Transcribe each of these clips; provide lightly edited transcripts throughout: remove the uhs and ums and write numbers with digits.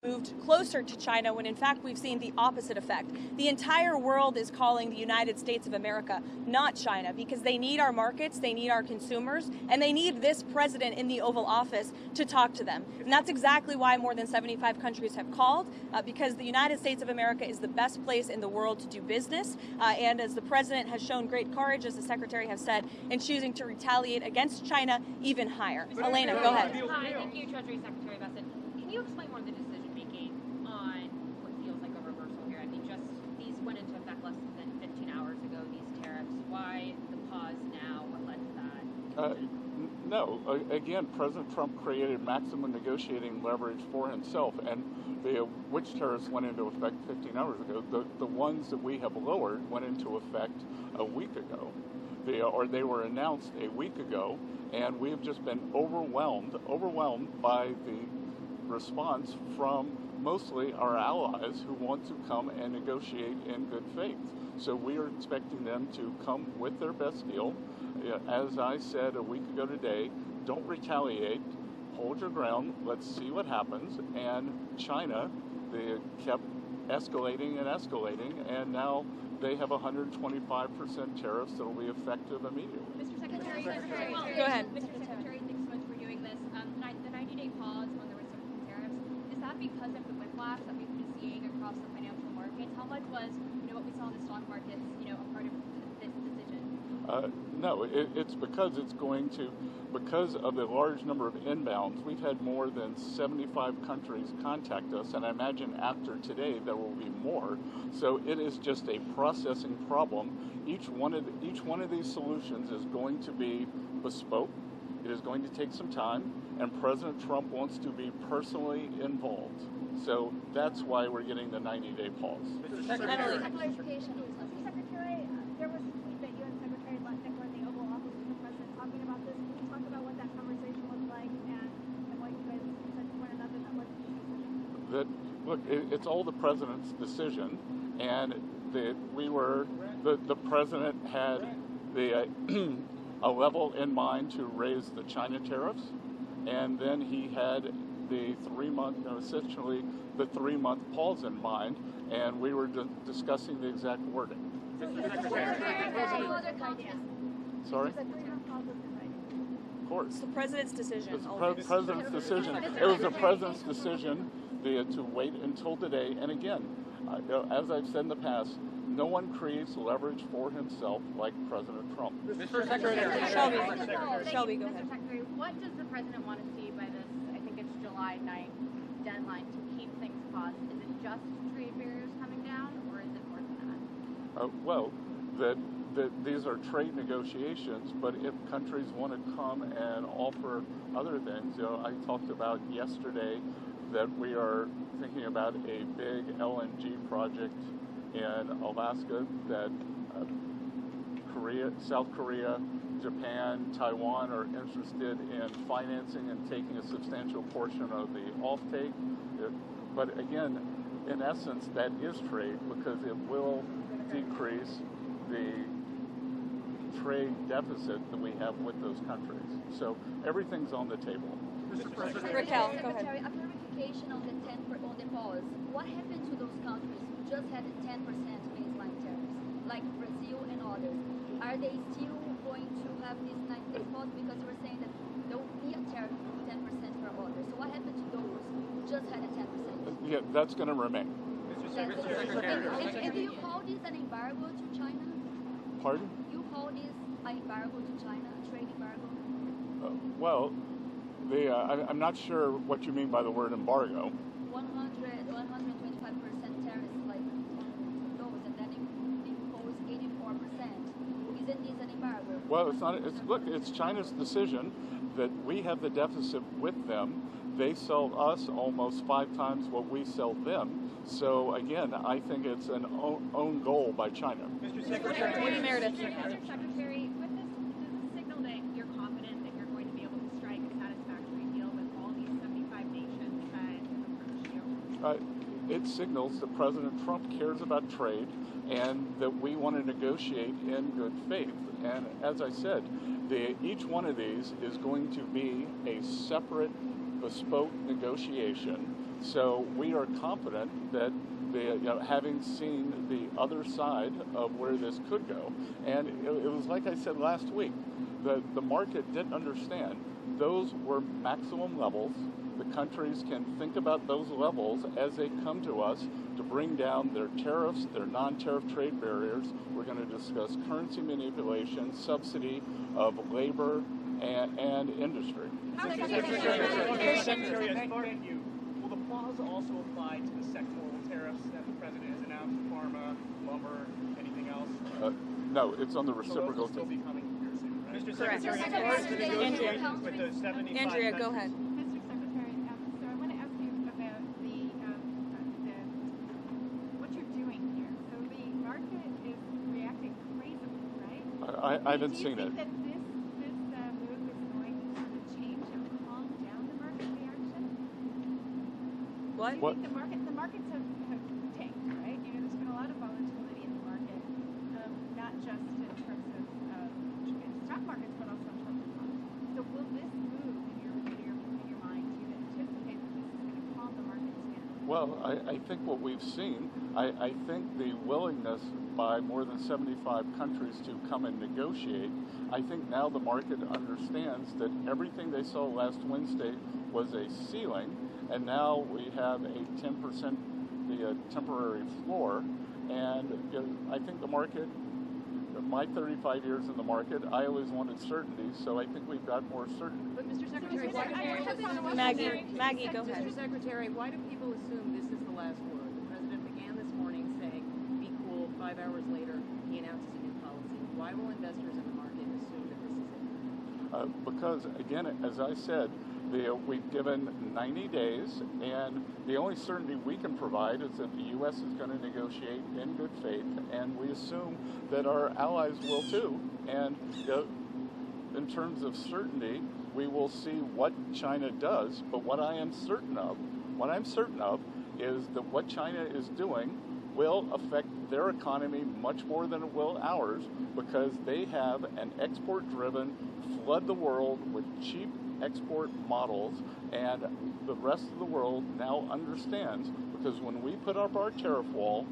moved closer to China when in fact we've seen the opposite effect. The entire world is calling the United States of America, not China, because they need our markets, they need our consumers, and they need this president in the Oval Office to talk to them. And that's exactly why more than 75 countries have called, because the United States of America is the best place in the world to do business. And as the president has shown great courage, as the secretary has said, in choosing to retaliate against China even higher. Elena, go ahead. Hi, thank you, Treasury Secretary Bassett. Can you explain more of the decision-making on what feels like a reversal here? I mean, just these went into effect less than 15 hours ago, these tariffs. Why the pause now? What led to that? No. Again, President Trump created maximum negotiating leverage for himself, and which tariffs went into effect 15 hours ago? The ones that we have lowered went into effect a week ago. They were announced a week ago, and we have just been overwhelmed by the response from mostly our allies who want to come and negotiate in good faith. So we are expecting them to come with their best deal. As I said a week ago today, don't retaliate, hold your ground, let's see what happens. And China, they kept escalating, and now they have 125% tariffs that will be effective immediately. Mr. Secretary, go ahead. Mr. Secretary, thanks so much for doing this. The 90-day pause on the reciprocal tariffs, is that because of the whiplash that we've been seeing across the financial markets? How much was, what we saw in the stock markets, a part of this decision? No, it's because because of the large number of inbounds, we've had more than 75 countries contact us, and I imagine after today there will be more. So it is just a processing problem. Each one of these solutions is going to be bespoke. It is going to take some time, and President Trump wants to be personally involved. So that's why we're getting the 90-day pause. Secretary, there was a tweet that you and Secretary Lutnick were in the Oval Office with the president talking about this. Can you talk about what that conversation was like and what you guys said to one another that led to the decision? Look, it's all the president's decision, and the president had a level in mind to raise the China tariffs, and then he had the 3-month pause in mind, and we were discussing the exact wording. Sorry? Of course. It's the president's decision. It's the president's decision. It was the president's decision to wait until today. And again, as I've said in the past, no one creates leverage for himself like President Trump. Mr. Secretary. Shelby, go ahead. Mr. Secretary, what does the president want to see by this, I think it's July 9th deadline to keep things paused? Is it just trade barriers coming down, or is it more than that? These are trade negotiations, but if countries want to come and offer other things, I talked about yesterday that we are thinking about a big LNG project in Alaska that South Korea, Japan, Taiwan are interested in financing and taking a substantial portion of the offtake. But again, in essence, that is trade because it will decrease the trade deficit that we have with those countries. So everything's on the table. Raquel, go ahead. A clarification on the pause. What happened to those countries who just had a 10% baseline tariffs, like Brazil and others? Are they still going to have this 90-day pause? Because you were saying that there will be a tariff of 10% for others. So what happened to those who just had a 10%? Yeah, that's going to remain. And do you call this an embargo to China? Pardon? You call this an embargo to China, a trade embargo? I'm not sure what you mean by the word embargo. 125% tariffs, like those, and then impose 84%. Isn't this an embargo? Well, it's not. It's China's decision that we have the deficit with them. They sell us almost 5 times what we sell them. So again, I think it's an own goal by China. Mr. Secretary. Meredith. Mr. Secretary, with this, does this signal that you're confident that you're going to be able to strike a satisfactory deal with all these 75 nations that approach you? It signals that President Trump cares about trade and that we want to negotiate in good faith. And as I said, each one of these is going to be a separate, bespoke negotiation So we are confident that having seen the other side of where this could go, and it was like I said last week, the market didn't understand. Those were maximum levels. The countries can think about those levels as they come to us to bring down their tariffs, their non-tariff trade barriers. We're going to discuss currency manipulation, subsidy of labor, and industry. Secretary, as far as you, will the pause also apply to the sectoral tariffs that the president has announced, pharma, lumber, anything else? No, it's on the reciprocal. So those will still be coming here soon, right? Mr. Correct. Secretary, as far as the negotiations with the 75 Andrea, go countries, ahead. Mr. Secretary, so I want to ask you about the what you're doing here. So the market is reacting crazily, right? I haven't seen it. Do you think that this move is going to sort of change and calm down the market reaction? What? Do you think the markets have tanked, right? You know, there's been a lot of volatility in the market, not just in terms of stock markets, but also in terms of bonds. So will this move, in your mind, do you anticipate that this is going to calm the markets down? Well, I think what we've seen, I think the willingness by more than 75 countries to come and negotiate, I think now the market understands that everything they saw last Wednesday was a ceiling, and now we have a 10% temporary floor, and I think the market, my 35 years in the market, I always wanted certainty, so I think we've got more certainty. But Mr. Secretary, why do Maggie, go ahead. Mr. Secretary, why do people assume this is the last word? The president began this morning saying, "Be cool." 5 hours later, he announces a new policy. Why will investors in the market assume that this is it? Because again, as I said, we've given 90 days, and the only certainty we can provide is that the U.S. is going to negotiate in good faith, and we assume that our allies will too. And in terms of certainty, we will see what China does. But what I'm certain of is that what China is doing will affect their economy much more than it will ours, because they have an export-driven, flood the world with cheap export models, and the rest of the world now understands, because when we put up our tariff wall,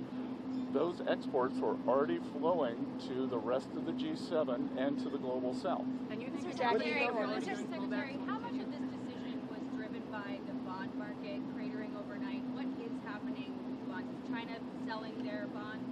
those exports were already flowing to the rest of the G7 and to the global south. And you think Mr. Jackie, Secretary, go ahead. Mr. Secretary, how much of this decision was driven by the bond market cratering overnight? What is happening with bonds? Is China selling their bonds?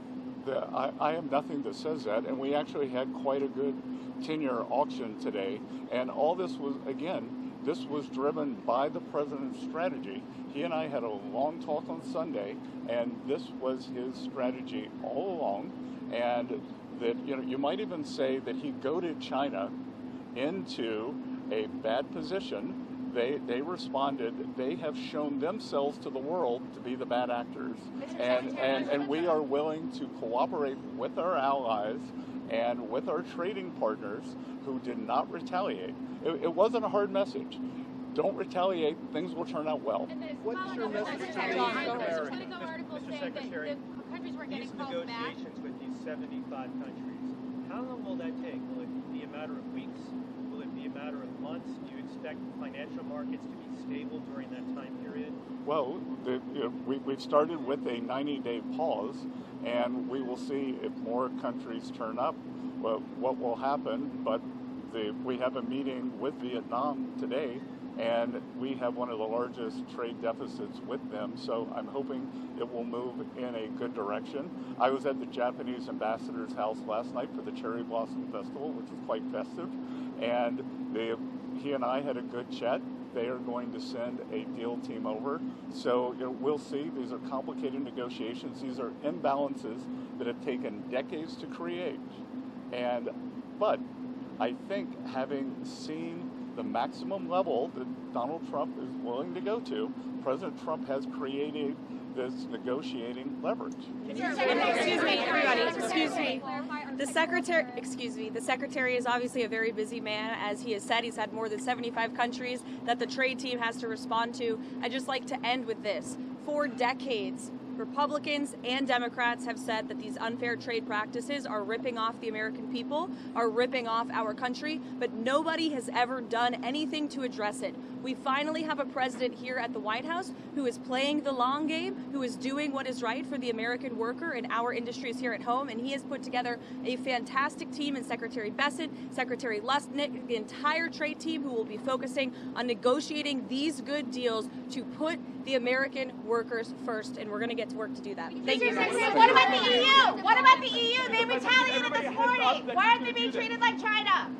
I have nothing that says that, and we actually had quite a good 10-year auction today, and all this was, again, this was driven by the president's strategy. He and I had a long talk on Sunday, and this was his strategy all along, and that, you might even say that he goaded China into a bad position. They responded. They have shown themselves to the world to be the bad actors, and we are willing to cooperate with our allies and with our trading partners who did not retaliate. It wasn't a hard message. Don't retaliate. Things will turn out well. what's your message to There's a Politico article Mr. saying that Secretary, the countries were getting these calls back. negotiations with these 75 countries, how long will that take? Will it be a matter of weeks? Will it be a matter of months? Do you expect financial markets to be stable during that time period? Well, we've started with a 90-day pause, and we will see if more countries turn up, what will happen. But we have a meeting with Vietnam today, and we have one of the largest trade deficits with them, so I'm hoping it will move in a good direction. I was at the Japanese ambassador's house last night for the Cherry Blossom Festival, which was quite festive, and he and I had a good chat. They are going to send a deal team over. So we'll see. These are complicated negotiations. These are imbalances that have taken decades to create. But I think having seen the maximum level that Donald Trump is willing to go to, President Trump has created this negotiating leverage. Excuse me, everybody. Excuse me. The secretary is obviously a very busy man. As he has said, he's had more than 75 countries that the trade team has to respond to. I'd just like to end with this. For decades, Republicans and Democrats have said that these unfair trade practices are ripping off the American people, are ripping off our country, but nobody has ever done anything to address it. We finally have a president here at the White House who is playing the long game, who is doing what is right for the American worker and our industries here at home, and he has put together a fantastic team in Secretary Bessent, Secretary Lustnick, the entire trade team who will be focusing on negotiating these good deals to put the American workers first, and we're going to get to work to do that. Thank you. What about the EU? What about the EU? They retaliated this morning. Why aren't they being treated like China?